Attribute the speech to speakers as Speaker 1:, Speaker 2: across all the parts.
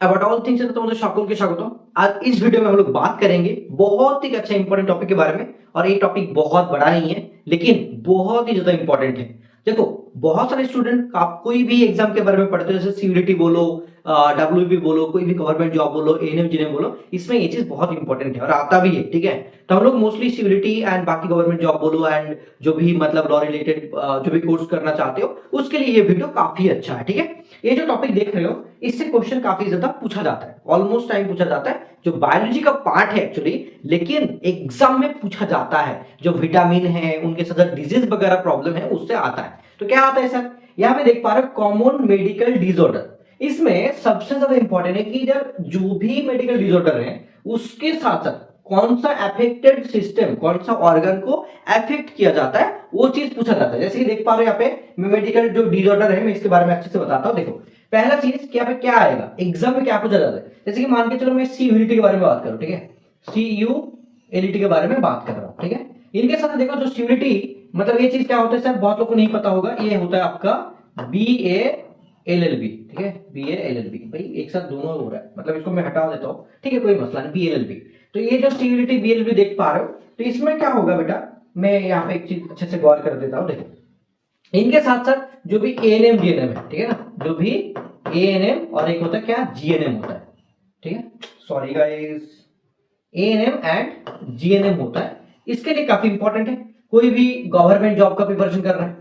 Speaker 1: About all things तो मुझे সকলকে के स्वागत। आज इस वीडियो में हम लोग बात करेंगे बहुत ही अच्छा इंपॉर्टेंट टॉपिक के बारे में। और ये टॉपिक बहुत बड़ा नहीं है लेकिन बहुत ही ज्यादा इंपॉर्टेंट है। देखो, बहुत सारे स्टूडेंट आप कोई भी एग्जाम के बारे में पढ़ते हो, जैसे सीयूईटी बोलो, डब्ल्यूबी बोलो, कोई भी गवर्नमेंट जॉब बोलो, एएनएम जीएनएम बोलो, इसमें ये चीज बहुत इंपॉर्टेंट है और आता भी है। ठीक है, तो हम लोग मोस्टली सीयूईटी एंड बाकी गवर्नमेंट जॉब बोलो एंड जो भी मतलब लॉ रिलेटेड जो भी कोर्स करना चाहते हो उसके लिए ये वीडियो काफी अच्छा है। ठीक है, ये जो टॉपिक देख रहे हो इससे क्वेश्चन काफी ज्यादा पूछा जाता है, ऑलमोस्ट टाइम पूछा जाता है, जो बायोलॉजी का पार्ट है एक्चुअली, लेकिन एग्जाम में पूछा जाता है। जो विटामिन है उनके साथ डिजीज वगैरह प्रॉब्लम है उससे आता है। तो क्या आता है सर, यहाँ पे देख पा रहे हो कॉमन मेडिकल डिसऑर्डर। इसमें सबसे ज्यादा इंपॉर्टेंट है कि जब जो भी मेडिकल डिसऑर्डर है उसके साथ साथ कौन सा अफेक्टेड सिस्टम, कौन सा ऑर्गन को अफेक्ट किया जाता है वो चीज पूछा जाता है। जैसे कि देख पा रहे हो यहाँ पे मेडिकल जो डिसऑर्डर है, मैं इसके बारे में अच्छे से बताता हूँ। देखो, पहला चीज कि यहाँ पे क्या आएगा, एग्जाम में क्या पूछा जाता है। जैसे कि मान के चलो मैं सीयूईटी के बारे में बात करूं, ठीक है, सीयूएलटी के बारे में बात कर रहा हूं। ठीक है, इनके साथ देखो जो सीयूईटी मतलब ये चीज क्या होता है सर, बहुत लोगों को नहीं पता होगा, ये होता है आपका बीए एलएलबी। ठीक है, बीए एलएलबी, भाई एक साथ दोनों हो रहा है, मतलब इसको मैं हटा देता हूँ, ठीक है, कोई मसला नहीं, बीएलएलबी। तो ये जो सीयूईटी बीएलएलबी देख पा रहे हो, तो इसमें क्या होगा बेटा, मैं यहाँ पे एक चीज अच्छे से गौर कर देता हूँ। देखो, इनके साथ साथ जो भी एएनएम जीएनएम है, ठीक है ना, जो भी एएनएम और एक होता है क्या, जीएनएम होता है। ठीक है, sorry guys, ANM and GNM होता है, इसके लिए काफी इंपॉर्टेंट है। कोई भी गवर्नमेंट जॉब का प्रिपरेशन कर रहा है,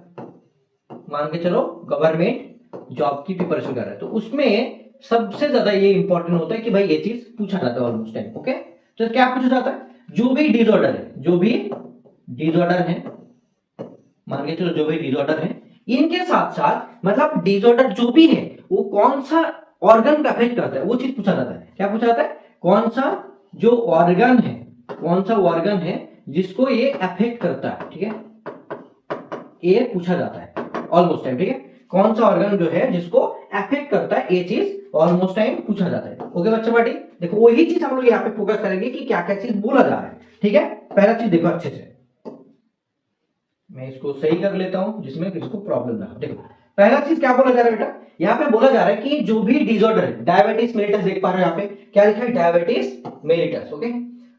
Speaker 1: मान के चलो गवर्नमेंट जॉब की प्रिपरेशन कर रहा है, तो उसमें सबसे ज्यादा ये इंपॉर्टेंट होता है कि भाई ये चीज पूछा जाता है ऑलमोस्ट टाइम। ओके, तो क्या पूछा जाता है, जो भी डिसऑर्डर है, जो भी डिसऑर्डर है, मान के चलो जो भी डिसऑर्डर है, इनके साथ साथ मतलब डिसऑर्डर जो भी है वो कौन सा ऑर्गन को अफेक्ट करता है वो चीज पूछा जाता है। क्या पूछा जाता है, कौन सा जो ऑर्गन है, कौन सा ऑर्गन है जिसको ये अफेक्ट करता है। ठीक है, ये पूछा जाता है ऑलमोस्ट टाइम। ठीक है, कौन सा ऑर्गन जो है जिसको अफेक्ट करता है, ये चीज ऑलमोस्ट टाइम पूछा जाता है। ओके बच्चे पार्टी, देखो वही चीज हम लोग यहाँ पे फोकस करेंगे कि क्या क्या चीज बोला जा रहा है। ठीक है, पहला चीज देखो अच्छे से, मैं इसको सही कर लेता हूं जिसमें किसको प्रॉब्लम ना हो। देखो, पहला चीज क्या बोला जा रहा है बेटा, यहाँ पे बोला जा रहा है कि जो भी डिसऑर्डर है, डायबिटीज मेलिटस देख पा रहे हो, यहाँ पे क्या लिखा है, डायबिटीज मेलिटस। ओके,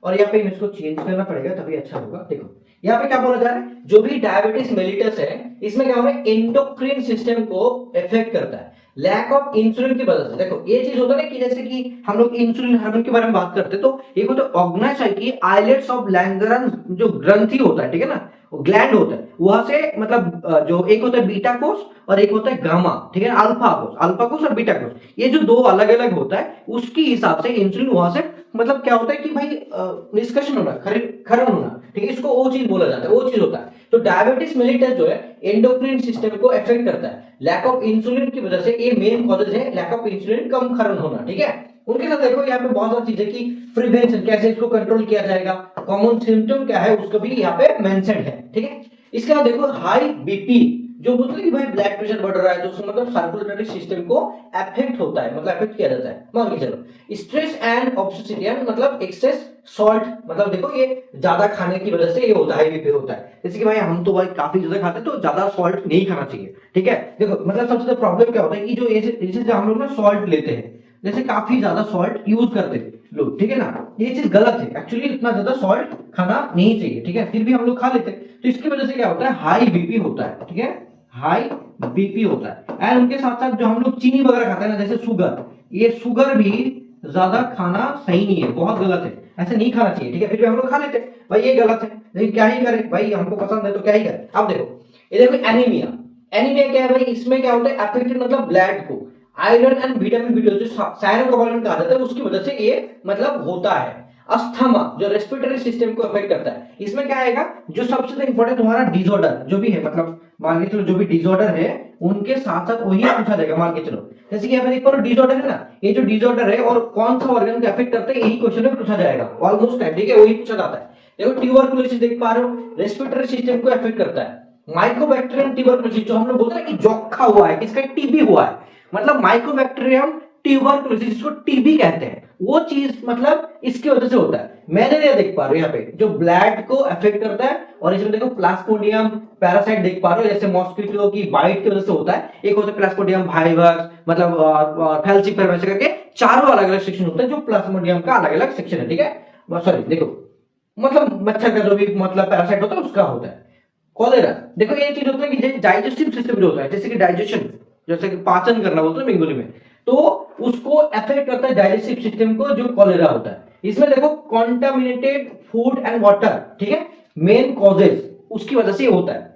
Speaker 1: और यहाँ पे इसको चेंज करना पड़ेगा तभी अच्छा होगा। देखो, यहाँ पे क्या बोला जा रहा है, जो भी डायबिटीज मेलिटस है इसमें क्या हो रहा है, एंडोक्राइन सिस्टम को इफेक्ट करता है, लैक ऑफ इंसुलिन की वजह से। देखो ये चीज होता है ना कि जैसे कि हम लोग इंसुलिन हार्मोन के बारे में बात करते हैं, तो एक होता है ऑर्गेनाइज आइलेट्स ऑफ लैंगरन जो ग्रंथि होता है, ठीक है ना, ग्लैंड होता है, वहां से मतलब जो एक होता है बीटा कोष और एक होता है गामा, ठीक है, अल्फा कोष और बीटा कोष, ये जो दो अलग अलग होता है उसके हिसाब से इंसुलिन वहां से मतलब क्या होता है कि भाई निष्कर्षण होना, खरण होना, ठीक है, इसको वो चीज बोला जाता है, वो चीज होता है। तो डायबिटीज मेलिटस जो है एंडोक्राइन सिस्टम को इफेक्ट करता है, लैक ऑफ इंसुलिन की वजह से, ये मेन कॉजेज है, लैक ऑफ इंसुलिन, कम खरण होना। ठीक है, उनके साथ देखो यहाँ पे बहुत सारी चीजें की प्रिवेंशन, कैसे इसको कंट्रोल किया जाएगा, कॉमन सिम्टम क्या है उसका भी यहाँ पे मेंशन है। ठीक है, इसके बाद देखो हाई बीपी, जो बोलते हैं कि भाई ब्लड प्रेशर बढ़ रहा है, तो उसमें मतलब सर्कुलेटरी सिस्टम को अफेक्ट होता है, मतलब अफेक्ट किया जाता है। मान के चलो स्ट्रेस एंड ऑब्सेसिटी मतलब एक्सेस सॉल्ट, मतलब देखो ये ज्यादा खाने की वजह से ये होता है, बीपी होता है। जैसे कि भाई हम तो भाई काफी ज्यादा खाते हैं तो ज्यादा सॉल्ट नहीं खाना चाहिए। ठीक है, देखो मतलब सबसे ज्यादा प्रॉब्लम क्या होता है कि जो जैसे हम लोग ना सॉल्ट लेते हैं, जैसे काफी ज्यादा सॉल्ट यूज करते हैं लोग, ठीक है ना, ये चीज गलत है, एक्चुअली इतना ज्यादा सॉल्ट खाना नहीं चाहिए। ठीक है, फिर भी हम लोग खा लेते हैं, तो इसकी वजह से क्या होता है, हाई बीपी होता है। ठीक है, हाई बीपी होता है। एंड उनके साथ साथ जो हम लोग चीनी वगैरह खाते हैं ना, जैसे शुगर, ये शुगर भी ज्यादा खाना सही नहीं है, बहुत गलत है, ऐसे नहीं खाना चाहिए। ठीक है, फिर भी हम लोग खा लेते हैं, भाई ये गलत है, लेकिन क्या ही करें भाई, हमको पसंद है तो क्या ही करें। अब देखो, ये देखो एनीमिया, एनीमिया क्या है भाई, इसमें क्या होता है, अफेक्टेड मतलब ब्लड को आयरन एंड विटामिन बी12 जो सायनोकोबालेंट कहा जाता है उसकी वजह से ये मतलब होता है। अस्थमा जो रेस्पिरेटरी सिस्टम को अफेक्ट करता है, इसमें क्या आएगा, जो सबसे ज्यादा इंपॉर्टेंट तुम्हारा डिसऑर्डर जो भी है, मतलब मान के चलो जो भी डिसऑर्डर है उनके साथ साथ वही पूछा जाएगा। मान के चलो जैसे कि यहाँ पे देख पा रहे हो डिसऑर्डर है ना, ये जो डिसऑर्डर है और कौन सा ऑर्गन को अफेक्ट करता है, यही क्वेश्चन में पूछा जाएगा ऑलमोस्ट टाइम। ठीक है, वही पूछा जाता है। देखो ट्यूबरकुलोसिस देख पा रहे हो, रेस्पिरेटरी सिस्टम को अफेक्ट करता है। माइकोबैक्टीरियम ट्यूबरकुलोसिस जो हम लोग बोलते हैं ना कि जोखा हुआ है, किसका, टीबी हुआ है, मतलब माइकोबैक्टीरियम ट्यूबरकुलोसिस, जिसको टीबी कहते हैं, वो चीज मतलब इसकी वजह से होता है। मैलेरिया देख पा रहे हो यहाँ पे जो ब्लड को अफेक्ट करता है, और इसमें देखो प्लास्मोडियम पैरासाइट देख पा रहे हो, जैसे मॉस्किटो की बाइट की वजह से होता है। एक होता है प्लास्मोडियम वाइवाक्स, मतलब फैलसिफर, वैसे करके चारों अलग अलग सेक्शन होते हैं जो प्लास्मोडियम का अलग अलग सेक्शन है, ठीक है। सॉरी देखो, मतलब मच्छर का जो भी मतलब पैरासाइट होता है उसका होता है। कॉलेरा देखो, ये चीज होता है कि डाइजेस्टिव सिस्टम जो होता है, जैसे कि डाइजेशन, जैसे कि पाचन करना बोलते हैं बेंगोली में, तो उसको अफेक्ट करता है डाइजेस्टिव सिस्टम को, जो कॉलेरा होता है। इसमें देखो कॉन्टामिनेटेड फूड एंड वाटर, ठीक है, मेन कॉजेज उसकी वजह से होता है।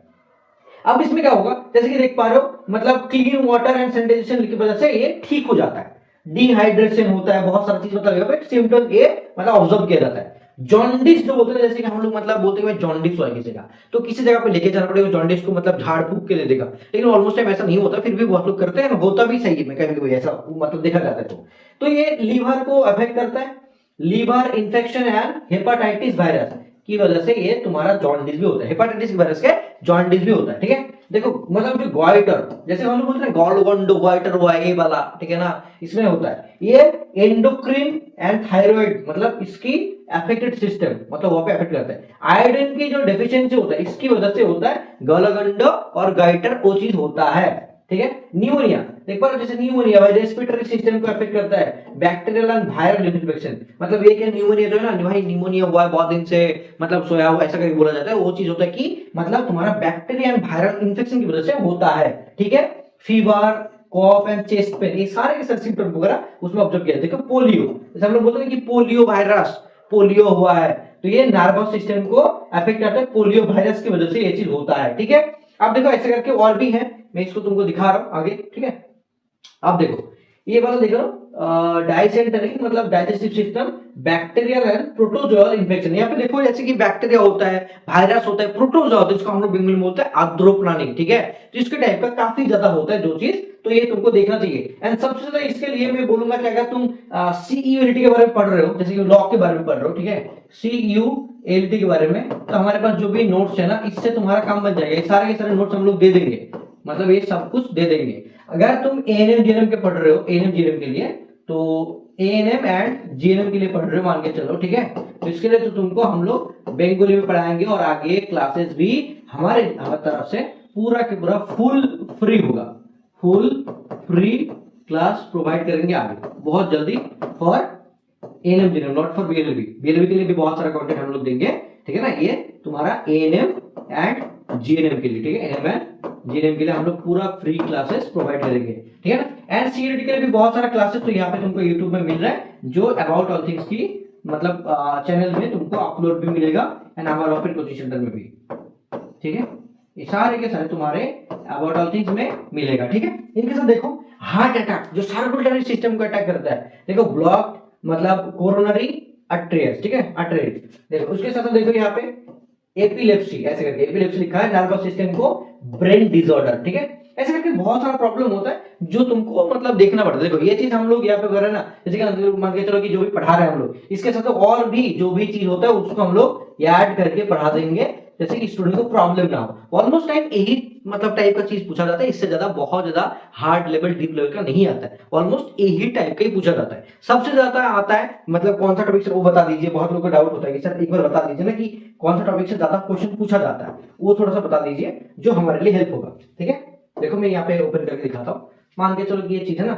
Speaker 1: अब इसमें क्या होगा, जैसे कि देख पा रहे हो, मतलब क्लीन वाटर एंड सैनिटाइजेशन की वजह से ये ठीक हो जाता है। डिहाइड्रेशन होता है, बहुत सारी चीज मतलब सिम्टम ये मतलब ऑब्जर्व किया जाता है। जॉन्डिस जो बोलते हैं, जैसे कि हम लोग मतलब बोलते हैं जॉन्डिस हुआ किसी का, तो किसी जगह पे लेके जाना पड़ेगा जॉन्डिस को, मतलब झाड़ फूक के दे देगा, लेकिन ऑलमोस्ट टाइम ऐसा नहीं होता, फिर भी बहुत लोग करते हैं, होता भी सही है, कभी कभी ऐसा मतलब देखा जाता है। तो ये लीवर को अफेक्ट करता है, liver infection and hepatitis virus की वजह से ये तुम्हारा जॉन्डिस भी होता है, हेपाटाइटिस वायरस के जॉन्डिस भी होता है, ठीक है। देखो मतलब जो ग्वाइटर, जैसे हम लोग बोलते हैं गॉलगोंडो ग्वाइटर हुआ ये वाला, ठीक है ना, इसमें होता है ये एंडोक्रिन एंड थायराइड, मतलब इसकी अफेक्टेड सिस्टम, मतलब वहां पे अफेक्ट करता है। आयोडीन की जो डेफिशिएंसी होता है इसकी वजह से होता है गॉलगोंडो और गाइटर, वो चीज होता है, ठीक है। निमोनिया देख पा रहे हो, जैसे निमोनिया रेस्पिरेटरी सिस्टम को अफेक्ट करता है, बैक्टीरियल एंड वायरल इन्फेक्शन, मतलब ये क्या निमोनिया जो है ना, भाई निमोनिया हुआ है बहुत दिन से, मतलब सोया हुआ ऐसा करके बोला जाता है, वो चीज होता है कि मतलब तुम्हारा बैक्टीरिया एंड वायरल इन्फेक्शन की वजह से होता है, ठीक है। Fever, cough and chest pain, ये सारे के सारे सिम्टम वगैरह उसमें ऑब्जर्व किया। देखो पोलियो, जैसे हम लोग बोलते हैं कि पोलियो वायरस, पोलियो हुआ है, तो ये नर्वस सिस्टम को अफेक्ट करता है, पोलियो वायरस की वजह से ये चीज होता है, ठीक है। अब देखो ऐसे करके और भी है, मैं इसको तुमको दिखा रहा हूं आगे, ठीक है। अब देखो ये वाला देख रहा हूं, डाइसेंटरी मतलब digestive system, bacterial and protozoal infection. यहाँ पे देखो जैसे कि बैक्टीरिया होता है, वायरस होता है, प्रोटोजोआ होता है, इसको हम लोग बेंगली में बोलते हैं आर्द्रोप्लानिक, ठीक है। तो इसके टाइप का काफी ज्यादा होता है जो चीज, तो ये तुमको देखना चाहिए। एंड सबसे ज्यादा इसके लिए मैं बोलूंगा कि अगर तुम सीईयूएलटी के बारे में पढ़ रहे हो, जैसे कि लॉ के बारे में पढ़ रहे हो, ठीक है, सीयूएलटी के बारे में, तो हमारे पास जो भी नोट्स है ना, इससे तुम्हारा काम बन जाएगा, ये सारे के सारे नोट्स हम लोग दे देंगे, मतलब ये सब कुछ दे देंगे। अगर तुम एएनएम जीएनएम के पढ़ रहे हो, एएनएम जीएनएम के लिए, तो एएनएम एंड जीएनएम के लिए पढ़ रहे हो मान के चलो, ठीक है, तो इसके लिए तो तुमको हम लोग बेंगोली में पढ़ाएंगे, और आगे क्लासेस भी हमारे तरफ से पूरा के पूरा फुल फ्री होगा, फुल फ्री क्लास प्रोवाइड करेंगे आगे बहुत जल्दी for ANM GNM, not for BLLB. BLLB के लिए भी बहुत सारा कंटेंट हम लोग देंगे, ठीक है ना। ये तुम्हारा एएनएम एंड जीएनएम के लिए, ठीक है, एएनएम एंड जीएनएम के लिए हम लोग पूरा फ्री क्लासेस प्रोवाइड करेंगे, ठीक है ना। एंड सीईटी के लिए भी बहुत सारा क्लासेस तो यहाँ पे तुमको यूट्यूब में मिल रहा है, जो अबाउट ऑल थिंग्स की मतलब चैनल में तुमको अपलोड भी मिलेगा, एंड हमारे ऑफिस कोचिंग सेंटर में भी, ठीक है। ये सारे के सारे तुम्हारे अबाउट ऑल थिंग्स में मिलेगा, ठीक है। इनके साथ देखो हार्ट अटैक जो सर्कुलेटरी सिस्टम को अटैक करता है, देखो ब्लॉक मतलब कोरोनरी अट्रियस, ठीक है, अट्रियस। देखो उसके साथ देखो यहाँ पे एपिलेप्सी, ऐसे करके एपिलेप्सी लिखा है, नर्वस सिस्टम को ब्रेन डिसऑर्डर, ठीक है। ऐसे करके बहुत सारा प्रॉब्लम होता है जो तुमको मतलब देखना पड़ता है। देखो ये चीज हम लोग यहाँ पे कर रहे हैं ना, जैसे कि मान के चलो कि जो भी पढ़ा रहे हैं हम लोग, इसके साथ और भी जो भी चीज होता है उसको हम लोग ऐड करके पढ़ा देंगे, जैसे कि स्टूडेंट को प्रॉब्लम ना हो। ऑलमोस्ट टाइम यही मतलब टाइप का चीज पूछा जाता है, इससे ज्यादा बहुत ज्यादा हार्ड लेवल डीप लेवल का नहीं आता है, ऑलमोस्ट यही टाइप का ही पूछा जाता है। सबसे ज्यादा आता है मतलब कौन सा टॉपिक से, वो बता दीजिए, बहुत लोगों को डाउट होता है कि सर एक बार बता दीजिए ना कि कौन सा टॉपिक से ज्यादा क्वेश्चन पूछा जाता है, वो थोड़ा सा बता दीजिए जो हमारे लिए हेल्प होगा, ठीक है। देखो मैं यहाँ पे ओपन करके दिखाता हूँ, मान के चलो कि ये चीज है ना,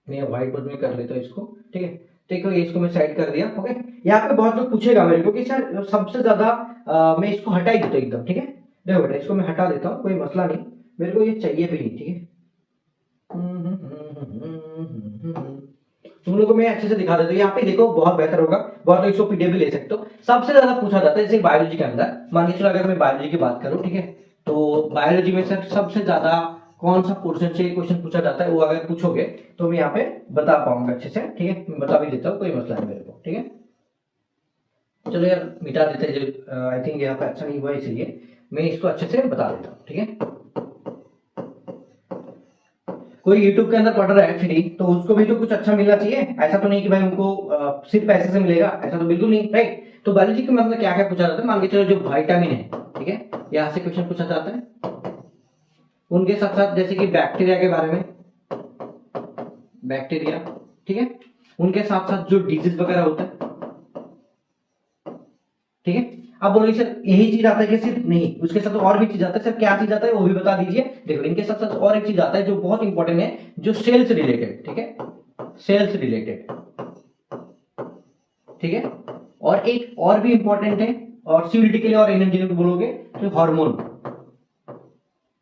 Speaker 1: मैं व्हाइट बोर्ड में कर लेता हूँ इसको, ठीक है। देखो ये इसको मैं साइड कर दिया, ओके। यहाँ पे बहुत लोग पूछेगा मेरे को कि सर सबसे ज्यादा मैं इसको हटा ही देता हूँ एकदम, ठीक है। देखो बेटा इसको मैं हटा देता हूँ, कोई मसला नहीं, मेरे को ये चाहिए भी नहीं, ठीक है। तुम लोग को मैं अच्छे से दिखा देता हूँ, यहाँ पे देखो बहुत बेहतर होगा, बहुत लोग इसको पीडीएफ भी ले सकते हो। सबसे ज्यादा पूछा जाता है जैसे बायोलॉजी के अंदर, मान के चलो अगर मैं बायोलॉजी की बात करूँ, ठीक है, तो बायोलॉजी में सर सबसे ज्यादा कौन सा पोर्शन से क्वेश्चन पूछा जाता है, वो अगर पूछोगे तो मैं यहाँ पे बता पाऊंगा अच्छे से, ठीक है, मैं बता भी देता हूँ, कोई मसला नहीं मेरे को, ठीक है। चलो यार मिटा देते हैं, जो आई थिंक यहाँ पे अच्छा नहीं हुआ, इसलिए मैं इसको अच्छे से बता देता हूँ, ठीक है। कोई YouTube के अंदर पढ़ रहा है फ्री, तो उसको भी तो कुछ अच्छा मिलना चाहिए, ऐसा तो नहीं कि भाई उनको सिर्फ पैसे से मिलेगा, ऐसा तो बिल्कुल नहीं, राइट। तो बायोलॉजी के मतलब क्या क्या पूछा जाता है, मान के चलो जो विटामिन है, ठीक है, यहाँ से क्वेश्चन पूछा जाता है। उनके साथ साथ जैसे कि बैक्टीरिया के बारे में, बैक्टीरिया, ठीक है। उनके साथ साथ जो डिजीज वगैरह होता है, ठीक है। अब बोलोगे सर यही चीज आता है कि सिर्फ, नहीं, उसके साथ और भी चीज आता है। सर क्या चीज आता है वो भी बता दीजिए। देखो इनके साथ साथ और एक चीज आता है जो बहुत इंपॉर्टेंट है, जो सेल्स रिलेटेड, ठीक है, सेल्स रिलेटेड, ठीक है। और एक और भी इंपॉर्टेंट है, और सीवीटी के लिए और एनर्जी को बोलोगे तो हार्मोन,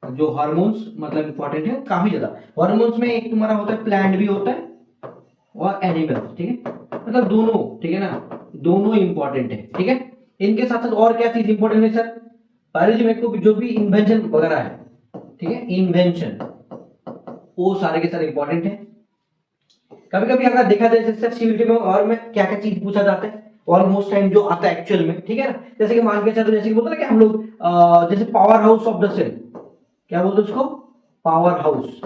Speaker 1: जो हार्मोन्स मतलब इंपॉर्टेंट है काफी ज्यादा। हार्मोन्स में एक तुम्हारा होता है प्लांट भी होता है और एनिमल, ठीक है, मतलब दोनों, ठीक है ना, दोनों इंपॉर्टेंट है, ठीक है। इनके साथ साथ और क्या चीज इंपॉर्टेंट है सर, बायोलॉजी में को जो भी इन्वेंशन वगैरह है, ठीक है, इन्वेंशन, वो सारे के सारे इंपॉर्टेंट है। कभी कभी अगर देखा जाए सर सीवीटी में और में क्या क्या चीज पूछा जाता है ऑलमोस्ट टाइम जो आता है एक्चुअल में, ठीक है ना। जैसे कि मान के चलो, जैसे कि बोलते हैं कि हम लोग जैसे power house of the cell, क्या बोलते हैं उसको, पावर हाउस,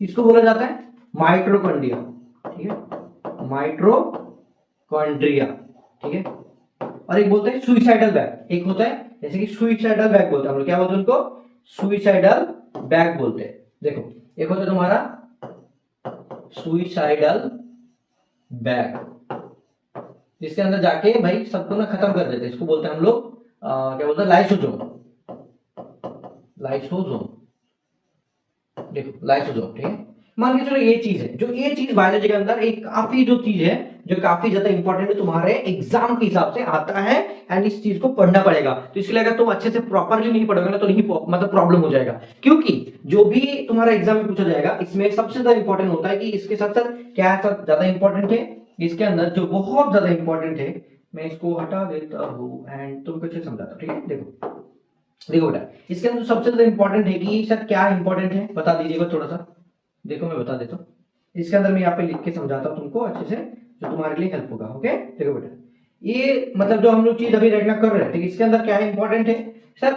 Speaker 1: इसको बोला जाता है माइटोकॉन्ड्रिया, ठीक है, माइटोकॉन्ड्रिया, ठीक है। और एक बोलते हैं सुइसाइडल बैग, एक होता है जैसे कि सुइसाइडल बैग बोलते हैं हम लोग, क्या बोलते हैं उनको, सुइसाइडल बैग बोलते हैं। देखो एक होता है तुम्हारा सुइसाइडल बैग, जिसके अंदर जाके भाई सबको ना खत्म कर देते हैं, इसको बोलते हैं हम लोग क्या बोलते हैं, लाइसोसोम, लाइसोसोम, देखो लाइसोसोम, ठीक है। मान के चलो ये चीज है, जो ये चीज बायोलॉजी के अंदर एक काफी जो चीज है जो काफी ज्यादा इंपॉर्टेंट है, तुम्हारे एग्जाम के हिसाब से आता है, एंड इस चीज को पढ़ना पड़ेगा। तो इसके लिए अगर तुम अच्छे से प्रॉपरली नहीं पढ़ोगे ना तो नहीं, मतलब प्रॉब्लम हो जाएगा। क्योंकि जो भी तुम्हारा एग्जाम में पूछा जाएगा इसमें सबसे ज्यादा इंपॉर्टेंट होता है कि इसके साथ साथ क्या ज्यादा इंपॉर्टेंट है, इसके अंदर जो बहुत ज्यादा इंपॉर्टेंट है, मैं इसको हटा देता हूँ एंड तुमको अच्छे समझाता हूँ, ठीक है। देखो देखो बेटा, इसके अंदर सबसे ज्यादा इंपॉर्टेंट है कि सर क्या इंपॉर्टेंट है बता दीजिएगा थोड़ा सा। देखो मैं बता देता हूँ, इसके अंदर मैं यहाँ पे लिख के समझाता हूँ तुमको अच्छे से, जो तुम्हारे लिए हेल्प होगा। ओके देखो बेटा, ये मतलब जो हम लोग चीज अभी रटना कर रहे हैं, ठीक है, इसके अंदर क्या है इंपॉर्टेंट है सर,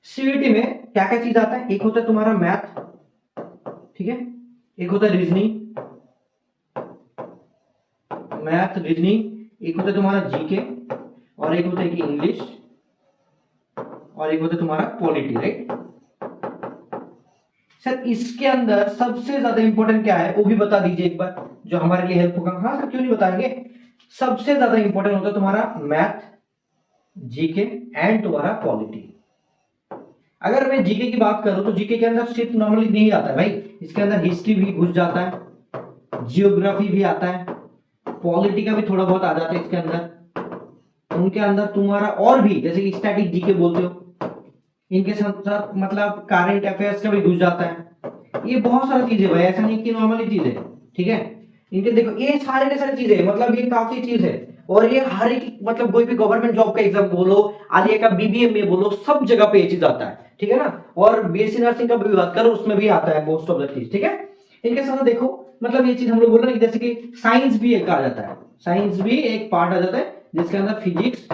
Speaker 1: सीवीटी में क्या क्या चीज आता है, एक होता है तुम्हारा मैथ, ठीक है, एक होता है रीजनिंग, मैथ रीजनिंग, एक होता है तुम्हारा जीके, और एक होता है कि इंग्लिश, और एक होता है तुम्हारा पॉलिटी, राइट। सर इसके अंदर सबसे ज्यादा इंपॉर्टेंट क्या है वो भी बता दीजिए एक बार, जो हमारे लिए हेल्प होगा। हाँ सर क्यों नहीं बताएंगे, सबसे ज्यादा इंपॉर्टेंट होता है तुम्हारा मैथ, जीके एंड तुम्हारा पॉलिटी। अगर मैं जीके की बात करूं तो जीके के अंदर सिर्फ नॉर्मली नहीं आता है भाई, इसके अंदर हिस्ट्री भी घुस जाता है, जियोग्राफी भी आता है, पॉलिटी का भी थोड़ा बहुत आ जाता है इसके अंदर। उनके अंदर तुम्हारा और भी जैसे कि स्टैटिक जीके बोलते हो, इनके साथ साथ मतलब करंट अफेयर्स का भी घुस जाता है। ये बहुत सारी चीजें भाई, ऐसा नहीं कि नॉर्मली चीज है, ठीक है। इनके देखो ये सारे के सारे चीजें, मतलब ये काफी चीज है, और ये हर एक मतलब कोई भी गवर्नमेंट जॉब का एग्जाम बोलो, आलिया का बीबीएम में बोलो, सब जगह पे ये चीज आता है, ठीक है ना। और बीएससी नर्सिंग का भी बात करो उसमें भी आता है मोस्ट ऑफ द चीज, ठीक है। इनके साथ देखो मतलब ये चीज हम लोग बोल रहे हैं जैसे कि साइंस भी एक आ जाता है, साइंस भी एक पार्ट आ जाता है जिसके अंदर फिजिक्स,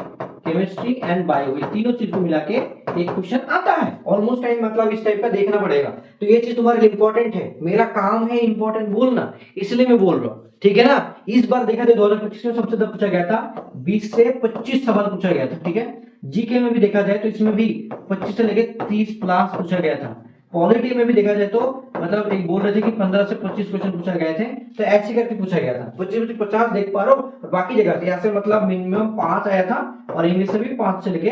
Speaker 1: केमिस्ट्री एंड बायो, ये तीनों चीज को मिला के एक क्वेश्चन आता है ऑलमोस्ट टाइम, मतलब इस टाइप का देखना पड़ेगा। तो ये चीज तुम्हारे लिए इंपॉर्टेंट है, मेरा काम है इंपॉर्टेंट बोलना, इसलिए मैं बोल रहा हूँ, ठीक है ना। इस बार देखा था 2025 में सबसे ज्यादा पूछा गया था, 20 से 25 सवाल पूछा गया था, ठीक है। जीके में भी देखा जाए तो इसमें भी 25 से लेकर 30 प्लस पूछा गया था। पॉलिटी में भी देखा जाए तो मतलब एक बोल रहे थे कि 15 से 25 क्वेश्चन पूछा गए थे, तो ऐसे करके पूछा गया था। 25 से 50 देख पा रहे हो, और बाकी जगह से ऐसे मतलब मिनिमम 5 आया था, और इंग्लिश से भी 5 से लेके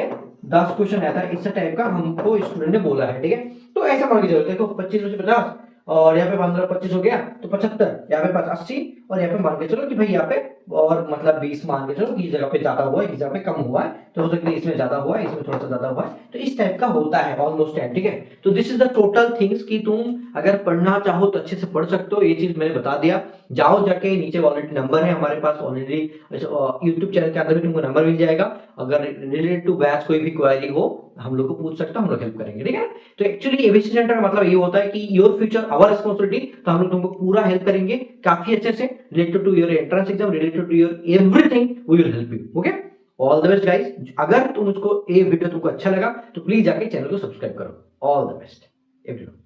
Speaker 1: 10 क्वेश्चन आया था, इस टाइप का हमको स्टूडेंट ने बोला है, ठीक है। तो ऐसा मान के चलो, देखो 25 में से 50 और यहाँ पे 15 25 हो गया तो 75, यहाँ पे 80, और यहाँ पे मान के चलो कि भाई यहाँ पे और मतलब 20 मान के चलो कि इस जगह पे ज्यादा हुआ है, इस जगह पे कम हुआ है, तो हो सकता है इसमें ज्यादा हुआ है, इसमें थोड़ा सा ज्यादा हुआ है, तो इस टाइप का होता है ऑलमोस्ट टाइम, ठीक है। तो this is the total things कि तुम अगर पढ़ना चाहो तो अच्छे से पढ़ सकते हो, ये चीज मैंने बता दिया। जाओ जाके नीचे ऑलरेडी नंबर है हमारे पास ऑलरेडी, यूट्यूब चैनल के अंदर भी तुमको नंबर मिल जाएगा, अगर रिलेटेड टू बैच कोई भी क्वेरी हो हम लोग को पूछ सकते हो, हम लोग हेल्प करेंगे, ठीक है। तो एक्चुअली एबीसी सेंटर का मतलब ये होता है कि योर फ्यूचर आवर रिस्पांसिबिलिटी, तो हम लोग तुमको पूरा हेल्प करेंगे काफी अच्छे से, related to your entrance exam, related to your everything, we will help you. Okay, all the best guys. अगर तुम उसको ये वीडियो तुमको अच्छा लगा तो प्लीज जाके चैनल को सब्सक्राइब करो। All the best everyone.